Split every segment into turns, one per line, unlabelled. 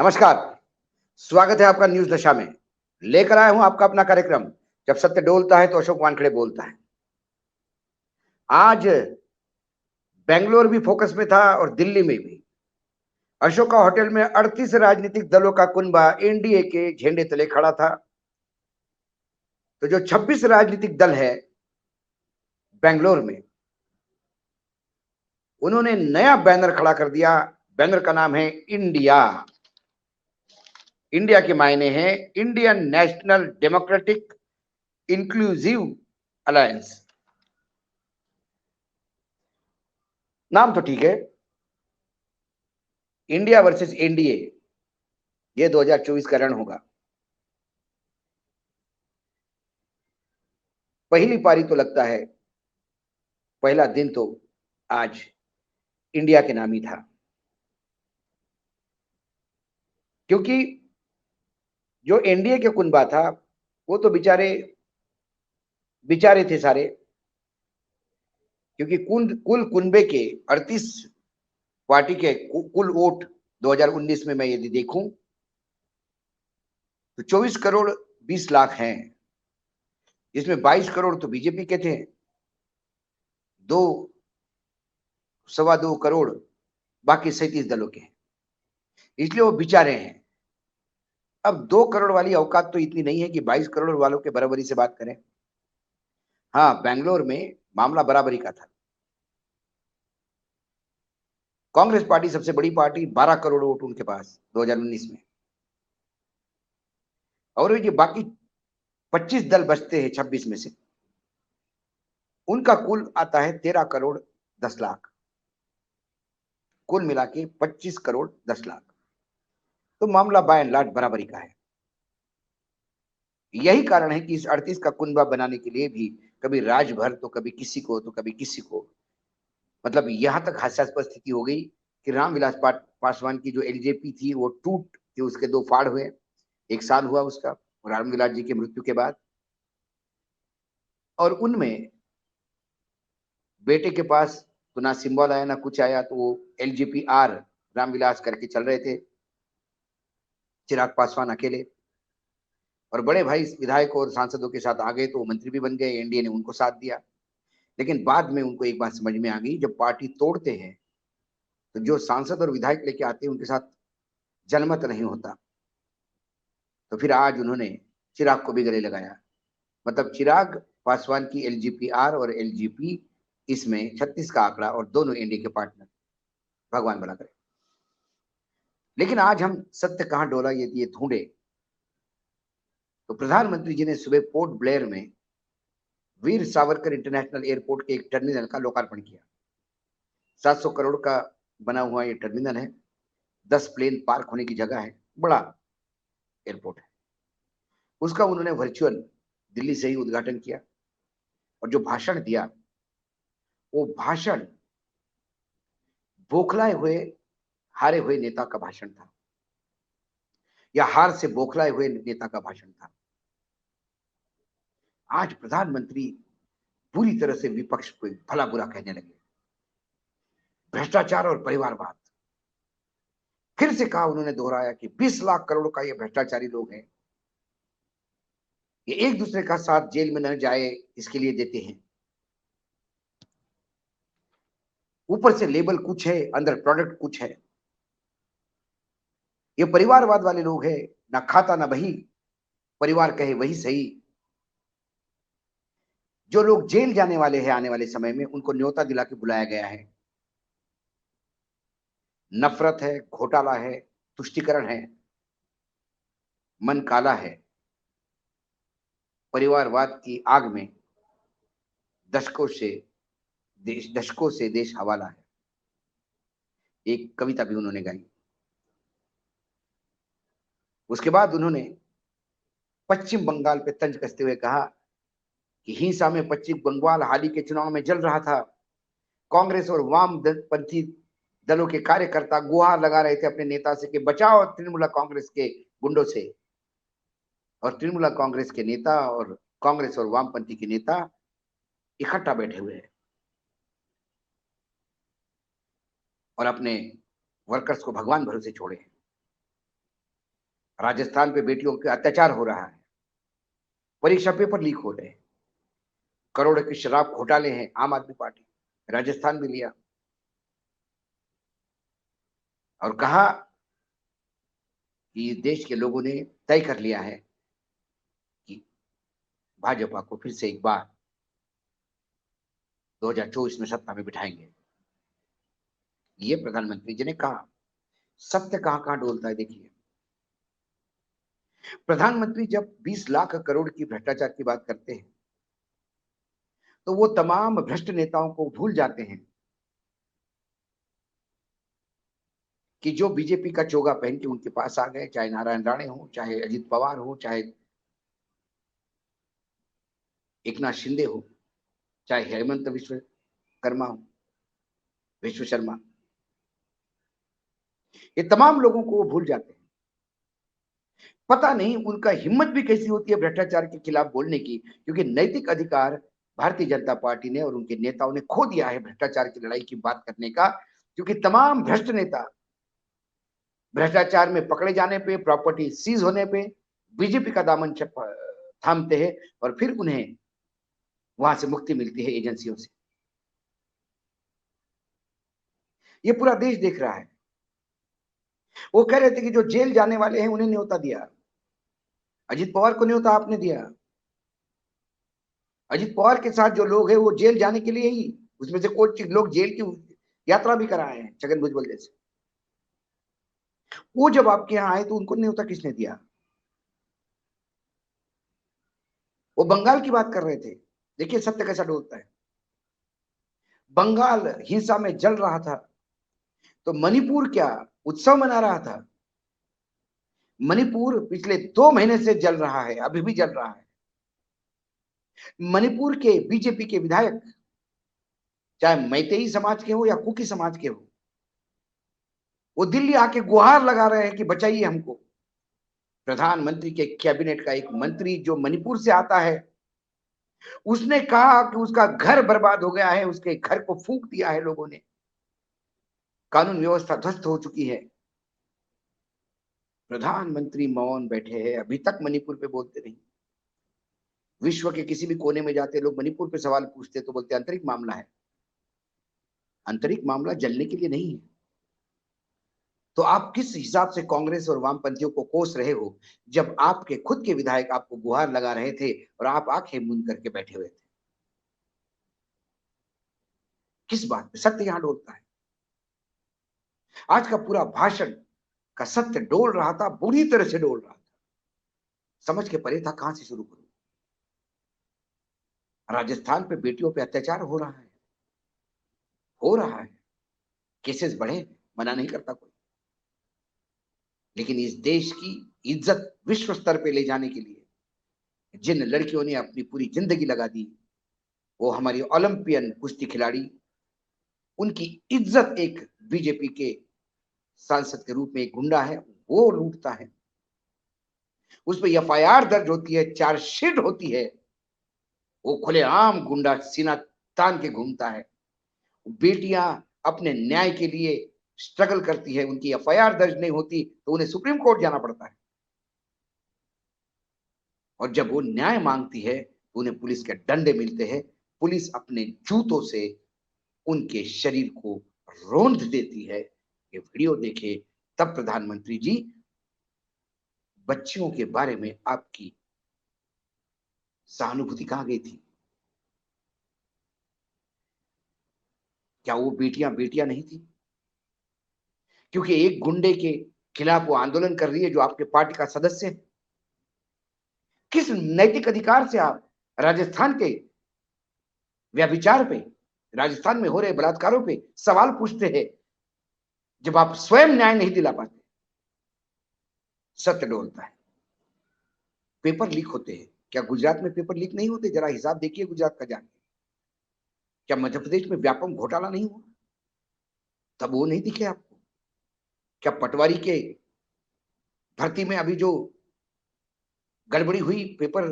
नमस्कार। स्वागत है आपका न्यूज दशा में। लेकर आया हूं आपका अपना कार्यक्रम जब सत्य डोलता है तो अशोक वानखेड़े बोलता है। आज बेंगलोर भी फोकस में था और दिल्ली में भी। अशोका होटल में 38 राजनीतिक दलों का कुनबा एनडीए के झंडे तले खड़ा था। तो जो 26 राजनीतिक दल है बेंगलोर में, उन्होंने नया बैनर खड़ा कर दिया। बैनर का नाम है इंडिया। इंडिया के मायने हैं Indian national democratic inclusive alliance. नाम तो ठीक है, इंडिया वर्सेस एनडीए। ये 2024 का रण होगा। पहली पारी तो लगता है, पहला दिन तो आज इंडिया के नाम ही था, क्योंकि जो एनडीए के कुनबा था वो तो बेचारे बेचारे थे सारे। क्योंकि कुल कुनबे के 38 पार्टी के कुल वोट 2019 में मैं यदि देखूं तो 24 करोड़ 20 लाख हैं, जिसमें 22 करोड़ तो बीजेपी के थे, दो 2.25 करोड़ बाकी 37 दलों के हैं, इसलिए वो बेचारे हैं। अब 2 करोड़ वाली औकात तो इतनी नहीं है कि 22 करोड़ वालों के बराबरी से बात करें। हाँ, बेंगलोर में मामला बराबरी का था। कांग्रेस पार्टी सबसे बड़ी पार्टी, 12 करोड़ वोट उनके पास 2019 में। और ये बाकी 25 दल बचते हैं 26 में से, उनका कुल आता है 13 करोड़ 10 लाख। कुल मिला के 25 करोड़ 10 लाख। तो मामला बाय एंड लार्ज बराबरी का है। यही कारण है कि इस 38 का कुनबा बनाने के लिए भी कभी राजभर तो कभी किसी को तो कभी किसी को, मतलब यहां तक हास्यास्पद स्थिति हो गई कि रामविलास पासवान की जो एलजेपी थी वो टूट के उसके दो फाड़ हुए। 1 साल हुआ उसका रामविलास जी की मृत्यु के बाद। और उनमें बेटे के पास तो ना सिंबल आया ना कुछ आया, तो वो एलजेपी आर रामविलास करके चल रहे थे चिराग पासवान अकेले। और बड़े भाई विधायकों और सांसदों के साथ आ गए तो वो मंत्री भी बन गए, एनडीए ने उनको साथ दिया। लेकिन बाद में उनको एक बात समझ में आ गई, जब पार्टी तोड़ते हैं तो जो सांसद और विधायक लेके आते हैं उनके साथ जनमत नहीं होता। तो फिर आज उन्होंने चिराग को भी गले लगाया। मतलब चिराग पासवान की एलजीपी आर और एलजीपी, इसमें 36 का आंकड़ा और दोनों एनडीए के पार्टनर। भगवान भला करे। लेकिन आज हम सत्य कहां डोला ये ढूंढे तो प्रधानमंत्री जी ने सुबह पोर्ट ब्लेयर में वीर सावरकर इंटरनेशनल एयरपोर्ट के एक टर्मिनल का लोकार्पण किया। 700 करोड़ का बना हुआ ये टर्मिनल है। 10 प्लेन पार्क होने की जगह है, बड़ा एयरपोर्ट है। उसका उन्होंने वर्चुअल दिल्ली से ही उद्घाटन किया। और जो भाषण दिया वो भाषण बौखलाए हुए हारे हुए नेता का भाषण था, या हार से बौखलाए हुए नेता का भाषण था। आज प्रधानमंत्री पूरी तरह से विपक्ष को भला बुरा कहने लगे। भ्रष्टाचार और परिवारवाद फिर से कहा उन्होंने, दोहराया कि 20 लाख करोड़ का ये भ्रष्टाचारी लोग हैं, ये एक दूसरे का साथ जेल में न जाए इसके लिए देते हैं। ऊपर से लेबल कुछ है, अंदर प्रोडक्ट कुछ है। ये परिवारवाद वाले लोग हैं, ना खाता ना बही, परिवार कहे वही सही। जो लोग जेल जाने वाले हैं आने वाले समय में, उनको न्योता दिला के बुलाया गया है। नफरत है, घोटाला है, तुष्टिकरण है, मन काला है। परिवारवाद की आग में दशकों से देश हवाला है। एक कविता भी उन्होंने गाई। उसके बाद उन्होंने पश्चिम बंगाल पे तंज कसते हुए कहा कि हिंसा में पश्चिम बंगाल हाल ही के चुनाव में जल रहा था। कांग्रेस और वामपंथी दलों के कार्यकर्ता गुहार लगा रहे थे अपने नेता से कि बचाओ तृणमूल कांग्रेस के गुंडों से। और तृणमूल कांग्रेस के नेता और कांग्रेस और वामपंथी के नेता इकट्ठा बैठे हुए हैं और अपने वर्कर्स को भगवान भरोसे छोड़े हैं। राजस्थान पे बेटियों के अत्याचार हो रहा है, परीक्षा पेपर लीक हो रहे हैं, करोड़ों के शराब घोटाले हैं। आम आदमी पार्टी राजस्थान में लिया और कहा कि देश के लोगों ने तय कर लिया है कि भाजपा को फिर से एक बार 2024 में सत्ता में बिठाएंगे। ये प्रधानमंत्री जी ने कहा। सत्य कहां कहां डोलता है देखिए। प्रधानमंत्री जब 20 लाख करोड़ की भ्रष्टाचार की बात करते हैं तो वो तमाम भ्रष्ट नेताओं को भूल जाते हैं कि जो बीजेपी का चोगा पहन के उनके पास आ गए, चाहे नारायण राणे हो, चाहे अजित पवार हो, चाहे एकनाथ शिंदे हो, चाहे हेमंत विश्वकर्मा हो, विश्व शर्मा, ये तमाम लोगों को वो भूल जाते हैं। पता नहीं उनका हिम्मत भी कैसी होती है भ्रष्टाचार के खिलाफ बोलने की, क्योंकि नैतिक अधिकार भारतीय जनता पार्टी ने और उनके नेताओं ने खो दिया है भ्रष्टाचार की लड़ाई की बात करने का। क्योंकि तमाम भ्रष्ट नेता भ्रष्टाचार में पकड़े जाने पे, प्रॉपर्टी सीज होने पे बीजेपी का दामन थामते हैं और फिर उन्हें वहां से मुक्ति मिलती है एजेंसियों से। ये पूरा देश देख रहा है। वो कह रहे थे कि जो जेल जाने वाले हैं उन्हें न्योता दिया, अजित पवार को न्योता आपने दिया। अजित पवार के साथ जो लोग हैं वो जेल जाने के लिए ही, उसमें से कुछ लोग जेल की यात्रा भी कराए हैं छगन भुजबल जैसे। वो जब आपके यहाँ आए तो उनको न्योता किसने दिया? वो बंगाल की बात कर रहे थे। देखिए सत्य कैसा डोलता है। बंगाल हिंसा में जल रहा था तो मणिपुर क्या उत्सव मना रहा था? मणिपुर पिछले 2 महीने से जल रहा है, अभी भी जल रहा है। मणिपुर के बीजेपी के विधायक, चाहे मैतेई समाज के हो या कुकी समाज के हो, वो दिल्ली आके गुहार लगा रहे हैं कि बचाइए हमको। प्रधानमंत्री के कैबिनेट का एक मंत्री जो मणिपुर से आता है, उसने कहा कि उसका घर बर्बाद हो गया है, उसके घर को फूंक दिया है लोगों ने, कानून व्यवस्था ध्वस्त हो चुकी है। प्रधानमंत्री मौन बैठे हैं, अभी तक मणिपुर पे बोलते नहीं। विश्व के किसी भी कोने में जाते लोग मणिपुर पे सवाल पूछते तो बोलते आंतरिक मामला है। आंतरिक मामला जलने के लिए नहीं है। तो आप किस हिसाब से कांग्रेस और वामपंथियों को कोस रहे हो जब आपके खुद के विधायक आपको गुहार लगा रहे थे और आप आंखें मूंद करके बैठे हुए थे? किस बात पे सत्य यहां डोलता है? आज का पूरा भाषण का सत्य डोल रहा था, बुरी तरह से डोल रहा था। समझ के परे था कहां से शुरू करूं। राजस्थान पे बेटियों पे अत्याचार हो रहा है, हो रहा है। केसेस बढ़े, मना नहीं करता कोई, लेकिन इस देश की इज्जत विश्व स्तर पे ले जाने के लिए जिन लड़कियों ने अपनी पूरी जिंदगी लगा दी, वो हमारी ओलंपियन कुश्ती खिलाड़ी, उनकी इज्जत एक बीजेपी के सांसद के रूप में एक गुंडा है वो लूटता है। उस पर एफआईआर दर्ज होती है, चार्जशीट होती है, वो खुलेआम गुंडा सीना तान के घूमता है। बेटियां अपने न्याय के लिए स्ट्रगल करती है, उनकी एफआईआर दर्ज नहीं होती तो उन्हें सुप्रीम कोर्ट जाना पड़ता है, और जब वो न्याय मांगती है तो उन्हें पुलिस के डंडे मिलते हैं। पुलिस अपने जूतों से उनके शरीर को रौंद देती है। ये वीडियो देखे तब प्रधानमंत्री जी, बच्चियों के बारे में आपकी सहानुभूति कहां गई थी? क्या वो बेटियां बेटियां नहीं थी? क्योंकि एक गुंडे के खिलाफ वो आंदोलन कर रही है जो आपके पार्टी का सदस्य है। किस नैतिक अधिकार से आप राजस्थान के व्यभिचार पे, राजस्थान में हो रहे बलात्कारों पे सवाल पूछते हैं जब आप स्वयं न्याय नहीं दिला पाते? सत्य डोलता है। पेपर लीक होते हैं, क्या गुजरात में पेपर लीक नहीं होते? जरा हिसाब देखिए गुजरात का जाके। क्या मध्य प्रदेश में व्यापक घोटाला नहीं हुआ? तब वो नहीं दिखे आपको? क्या पटवारी के भर्ती में अभी जो गड़बड़ी हुई, पेपर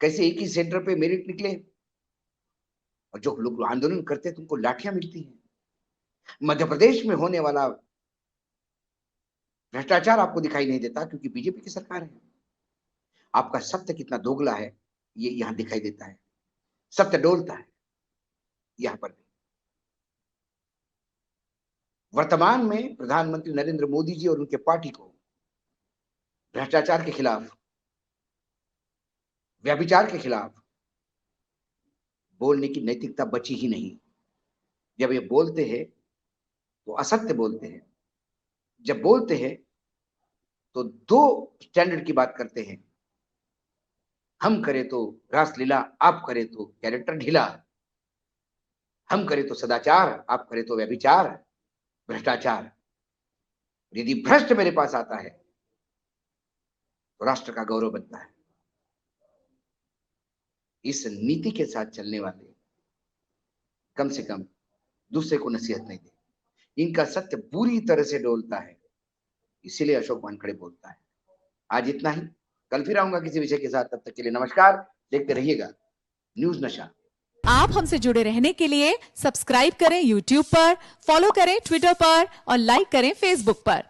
कैसे एक ही सेंटर पे मेरिट निकले और जो लोग आंदोलन करते हैं तुमको लाठियां मिलती हैं? मध्य प्रदेश में होने वाला भ्रष्टाचार आपको दिखाई नहीं देता क्योंकि बीजेपी की सरकार है। आपका सत्य कितना दोगला है ये यहां दिखाई देता है। सत्य डोलता है यहां पर भी। वर्तमान में प्रधानमंत्री नरेंद्र मोदी जी और उनके पार्टी को भ्रष्टाचार के खिलाफ, व्यभिचार के खिलाफ बोलने की नैतिकता बची ही नहीं। जब ये बोलते हैं तो असत्य बोलते हैं, जब बोलते हैं तो दो स्टैंडर्ड की बात करते हैं। हम करें तो रासलीला, आप करें तो कैरेक्टर ढीला। हम करें तो सदाचार, आप करें तो व्यभिचार, भ्रष्टाचार। यदि भ्रष्ट मेरे पास आता है तो राष्ट्र का गौरव बनता है। इस नीति के साथ चलने वाले कम से कम दूसरे को नसीहत नहीं दे। इनका सत्य बुरी तरह से डोलता है, इसीलिए अशोक वानखड़े बोलता है। आज इतना ही, कल फिर आऊंगा किसी विषय के साथ। तब तक के लिए नमस्कार। देखते रहिएगा न्यूज नशा।
आप हमसे जुड़े रहने के लिए सब्सक्राइब करें YouTube पर, फॉलो करें Twitter पर और लाइक करें Facebook पर।